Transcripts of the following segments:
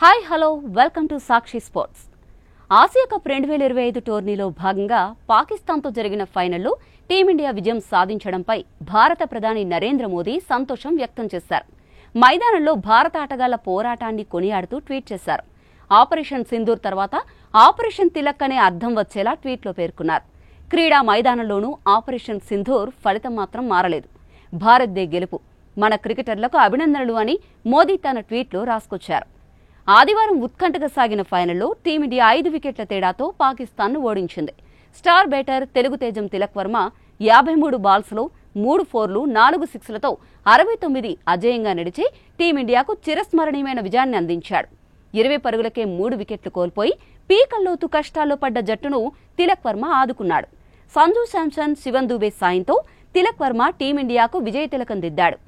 Hi hello welcome to Sakshi sports. Asia cup 2025 టోర్నీలో భాగంగా పాకిస్తాన్తో జరిగిన ఫైనల్లో టీమిండియా విజయం సాధించడంపై భారత ప్రధాని నరేంద్ర మోదీ సంతోషం వ్యక్తం చేశారు. మైదానంలో భారత ఆటగాళ్ల పోరాటాన్ని కొనియాడుతూ ట్వీట్ చేశారు. ఆపరేషన్ సింధూర్ తర్వాత ఆపరేషన్ తిలక్ అనే అర్థం వచ్చేలా ట్వీట్లో పేర్కొన్నారు. క్రీడా మైదానంలోనూ ఆపరేషన్ సింధూర్ ఫలితం మాత్రం మారలేదు. భారత్దే గెలుపు, మన క్రికెటర్లకు అభినందనలు అని మోదీ తన ట్వీట్లో రాసుకొచ్చారు. ఆదివారం ఉత్కంఠగా సాగిన ఫైనల్లో టీమిండియా 5 వికెట్ల తేడాతో పాకిస్తాన్ను ఓడించింది. స్టార్ బ్యాటర్ తెలుగు తేజం తిలక్ వర్మ 53 బాల్స్లో 3 ఫోర్లు 4 సిక్స్లతో 69 అజేయంగా నిలిచి టీమిండియాకు చిరస్మరణీయమైన విజయాన్ని అందించాడు. 20 పరుగులకే 3 వికెట్లు కోల్పోయి పీకల్లోతు కష్టాల్లో పడ్డ జట్టును తిలక్ వర్మ ఆదుకున్నాడు. సంజు శాంసన్, శివన్ దూబే సాయంతో తిలక్ వర్మ టీమిండియాకు విజయ తిలకం దిద్దాడు.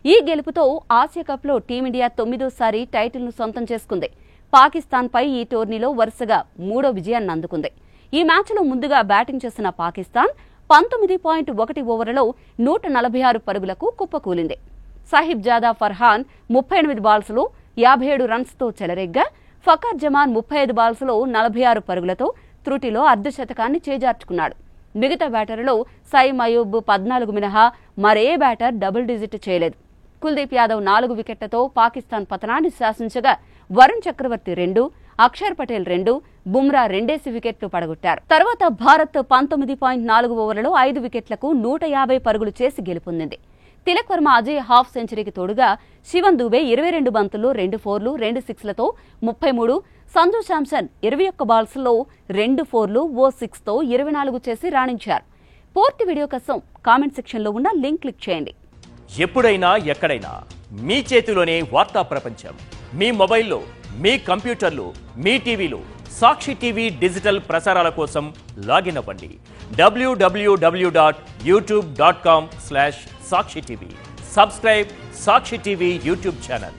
ఈ గెలుపుతో ఆసియా కప్లో టీమిండియా 9వ టైటిల్ను సొంతం చేసుకుంది. పాకిస్తాన్పై ఈ టోర్నీలో వరుసగా 3వ విజయాన్ని అందుకుంది. ఈ మ్యాచ్లో ముందుగా బ్యాటింగ్ చేసిన పాకిస్తాన్ 19.1 ఓవర్లలో 146 పరుగులకు కుప్పకూలింది. సాహిబ్ జాదా ఫర్హాన్ 38 బాల్స్లో 57 రన్స్తో చెలరేగ్గా ఫకర్ జమాన్ 35 బాల్స్లో 46 పరుగులతో త్రుటిలో అర్ధశతకాన్ని చేజార్చుకున్నాడు. మిగతా బ్యాటర్లలో సైమ్ అయూబ్ 14 మినహా మరే బ్యాటర్ డబుల్ డిజిట్ చేయలేదు. కుల్దీప్ యాదవ్ 4 వికెట్లతో పాకిస్తాన్ పతనాన్ని శాసించగా వరుణ్ చక్రవర్తి 2, అక్షర్ పటేల్ 2, బుమ్రా 2 వికెట్లు పడగొట్టారు. తర్వాత భారత్ 19.4 ఓవర్లలో 5 వికెట్లకు 150 పరుగులు చేసి గెలుపొందింది. తిలక్ వర్మ అజయ్ హాఫ్ సెంచరీకి తోడుగా శివన్ దూబే 22 బంతుల్లో 2 ఫోర్లు 2 సిక్స్లతో 33, సంజు శాంసన్ 21 బాల్స్లో 2 ఫోర్లు ఓ 6తో 24 చేసి రాణించారు. పూర్తి వీడియో కోసం కామెంట్ సెక్షన్లో ఉన్న లింక్ క్లిక్ చేయండి. ఎప్పుడైనా ఎక్కడైనా మీ చేతిలోనే వార్తా ప్రపంచం. మీ మొబైల్లో, మీ కంప్యూటర్లో, మీ టీవీలో సాక్షి టీవీ డిజిటల్ ప్రసారాల కోసం లాగిన్ అవ్వండి. www.youtube.com/సాక్షి టీవీ. సబ్స్క్రైబ్ సాక్షి టీవీ యూట్యూబ్ ఛానల్.